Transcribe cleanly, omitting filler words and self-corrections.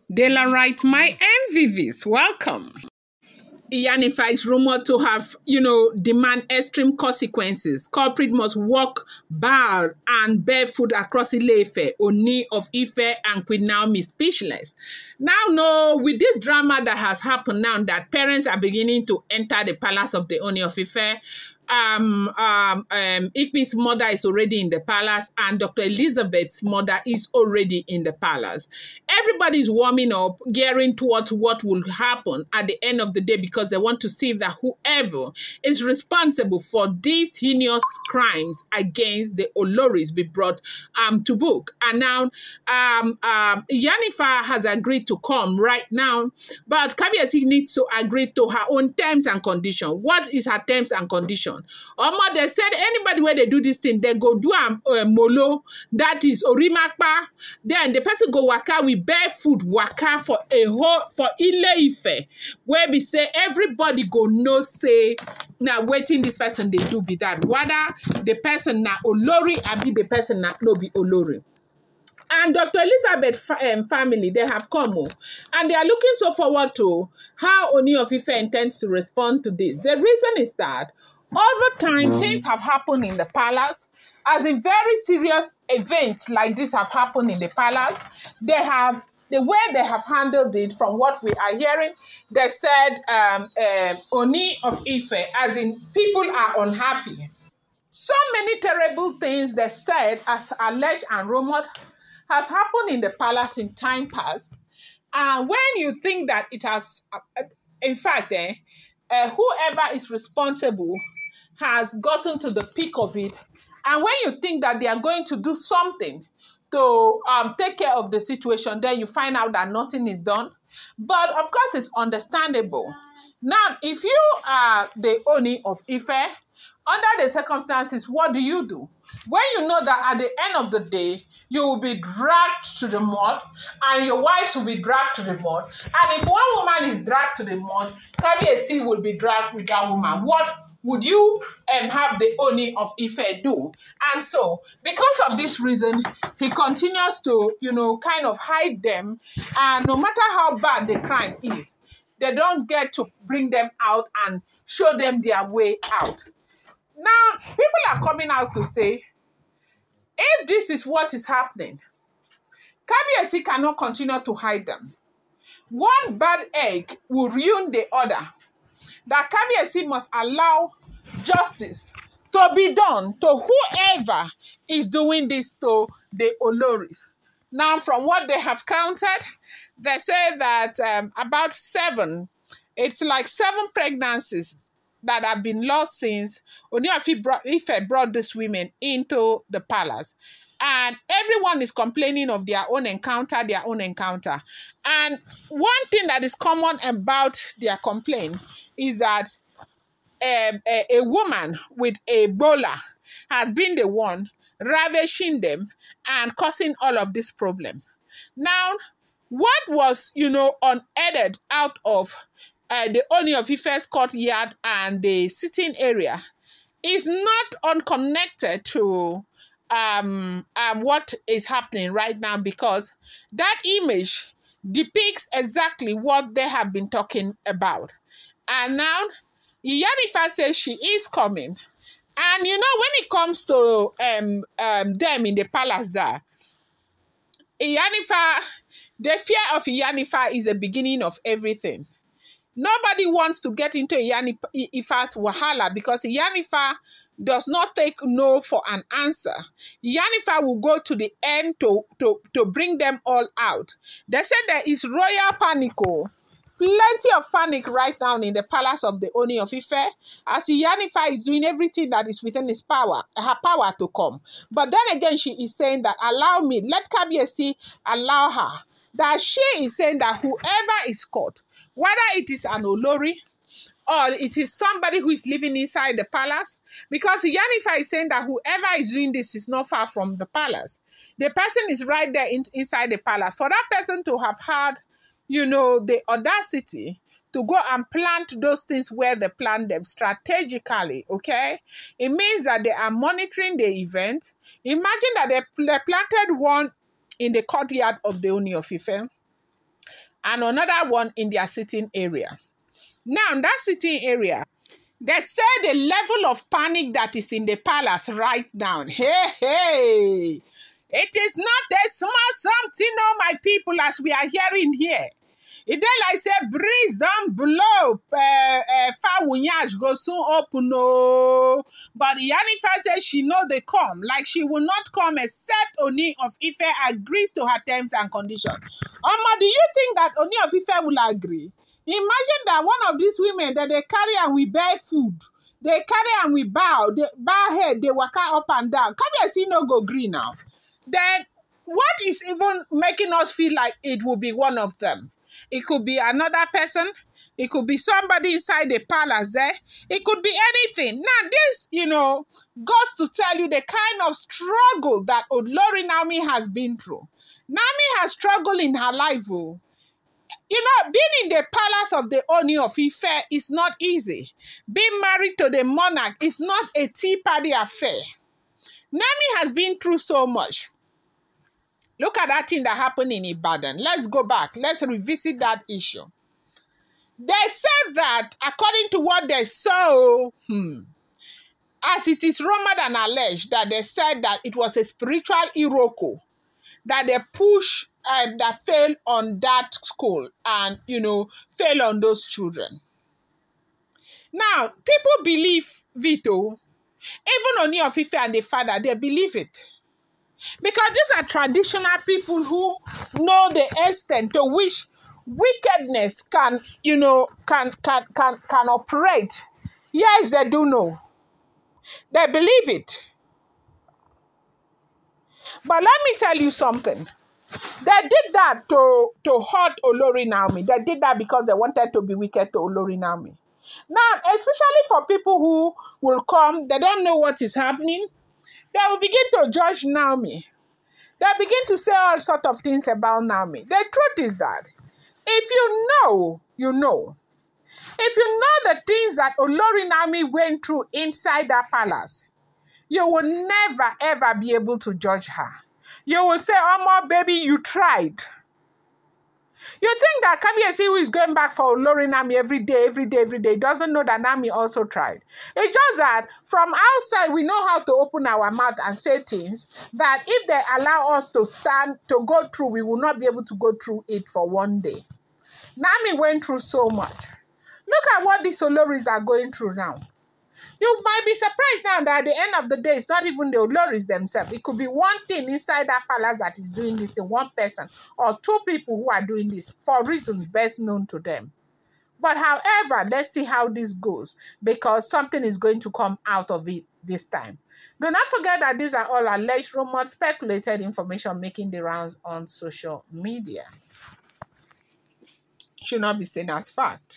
Dela writes, my MVVs, welcome. Iyanifa is rumored to have, demand extreme consequences. Culprit must walk bar and barefoot across Ile-Ife, Ooni of Ife and Queen Naomi speechless. Now, no, with this drama that has happened now, that parents are beginning to enter the palace of the Ooni of Ife. Ife's mother is already in the palace, and Dr. Elizabeth's mother is already in the palace. Everybody is warming up, gearing towards what will happen at the end of the day, because they want to see that whoever is responsible for these heinous crimes against the Oloris be brought to book. And now Iyanifa has agreed to come right now, but Kabiyesi needs to agree to her own terms and conditions. What is her terms and conditions? They said anybody where they do this thing, they go do molo, that is orimakpa. Then the person go waka with barefoot waka for Ile-Ife, where we say everybody go no say now waiting this person they do be that. Whether the person na Olori or be the person na no be Olori. And Dr. Elizabeth family, they have come, and they are looking so forward to how Ooni of Ife intends to respond to this. The reason is that over time, things have happened in the palace. As in very serious events like this have happened in the palace, the way they have handled it, from what we are hearing, they said Ooni of Ife, as in people are unhappy. So many terrible things they said, as alleged and rumored, has happened in the palace in time past. And when you think that it has, in fact, whoever is responsible has gotten to the peak of it, and when you think that they are going to do something to take care of the situation, then you find out that nothing is done. But of course, it's understandable. Now, if you are the Ooni of Ife, under the circumstances, what do? When you know that at the end of the day, you will be dragged to the mud, and your wives will be dragged to the mud, and if one woman is dragged to the mud, Kabiyesi will be dragged with that woman. What would you have the Ooni of Ife do? And so, because of this reason, he continues to, kind of hide them, and no matter how bad the crime is, they don't get to bring them out and show them their way out. Now, people are coming out to say, if this is what is happening, Kabiyesi cannot continue to hide them. One bad egg will ruin the other. That Kabiyesi must allow justice to be done to whoever is doing this to the Oloris. Now, from what they have counted, they say that about 7 pregnancies that have been lost since Ooni of Ife brought these women into the palace. And everyone is complaining of their own encounter. And one thing that is common about their complaint is that a woman with Ebola has been the one ravishing them and causing all of this problem. Now, what was, unearthed out of the Ooni of Ife's courtyard and the sitting area is not unconnected to what is happening right now, because that image depicts exactly what they have been talking about. And now, Iyanifa says she is coming. And when it comes to them in the palace there, Iyanifa, the fear of Iyanifa is the beginning of everything. Nobody wants to get into Iyanifa's wahala, because Iyanifa does not take no for an answer. Iyanifa will go to the end to bring them all out. They said there is royal panic. Plenty of panic right now in the palace of the Ooni of Ife, as Iyanifa is doing everything that is within her power to come. But then again, she is saying that, allow me, let Kabiyesi allow her. That she is saying that whoever is caught, whether it is an Olori or it is somebody who is living inside the palace, because Iyanifa is saying that whoever is doing this is not far from the palace. The person is right there inside the palace. For that person to have had, the audacity to go and plant those things where they plant them strategically, okay? It means that they are monitoring the event. Imagine that they planted one in the courtyard of the Ooni of Ife. and another one in their sitting area. Now, in that sitting area, they say the level of panic that is in the palace right now. Hey, it is not a small something, oh my people, as we are hearing here. It then like say breeze don't blow, far go soon open no. But Iyanifa says she know they come, like she will not come except Ooni of Ife agrees to her terms and conditions. Do you think that Ooni of Ife will agree? Imagine that one of these women that they carry and we bear food, they carry and we bow head, they walk up and down. Come here, see no go green now. Then what is even making us feel like it will be one of them? It could be another person. It could be somebody inside the palace there. It could be anything. Now this, goes to tell you the kind of struggle that Olori Naomi has been through. Naomi has struggled in her life. Oh. Being in the palace of the Ooni of Ife is not easy. Being married to the monarch is not a tea party affair. Naomi has been through so much. Look at that thing that happened in Ibadan. Let's go back. Let's revisit that issue. They said that according to what they saw, as it is rumored and alleged, that they said that it was a spiritual iroko that they pushed that fell on that school and, fell on those children. Now, people believe Vito, even Ooni of Ife and the father, they believe it. Because these are traditional people who know the extent to which wickedness can operate. Yes, they do know. They believe it. But let me tell you something. They did that to hurt Olori Naomi. They did that because they wanted to be wicked to Olori Naomi. Now, especially for people who will come, they don't know what is happening. They will begin to judge Naomi. They begin to say all sorts of things about Naomi. The truth is that if you know, you know. If you know the things that Olori Naomi went through inside that palace, you will never, ever be able to judge her. You will say, Omo, baby, you tried. You think that Kabiyesi, who is going back for Olori Naomi every day, doesn't know that Naomi also tried. It's just that from outside, we know how to open our mouth and say things that if they allow us to go through, we will not be able to go through it for one day. Naomi went through so much. Look at what these Oloris are going through now. You might be surprised now that at the end of the day, it's not even the Oloris themselves. It could be one thing inside that palace that is doing this in one person or two people who are doing this for reasons best known to them. But however, let's see how this goes because something is going to come out of it this time. Do not forget that these are all alleged, rumored, speculated information making the rounds on social media. Should not be seen as fact.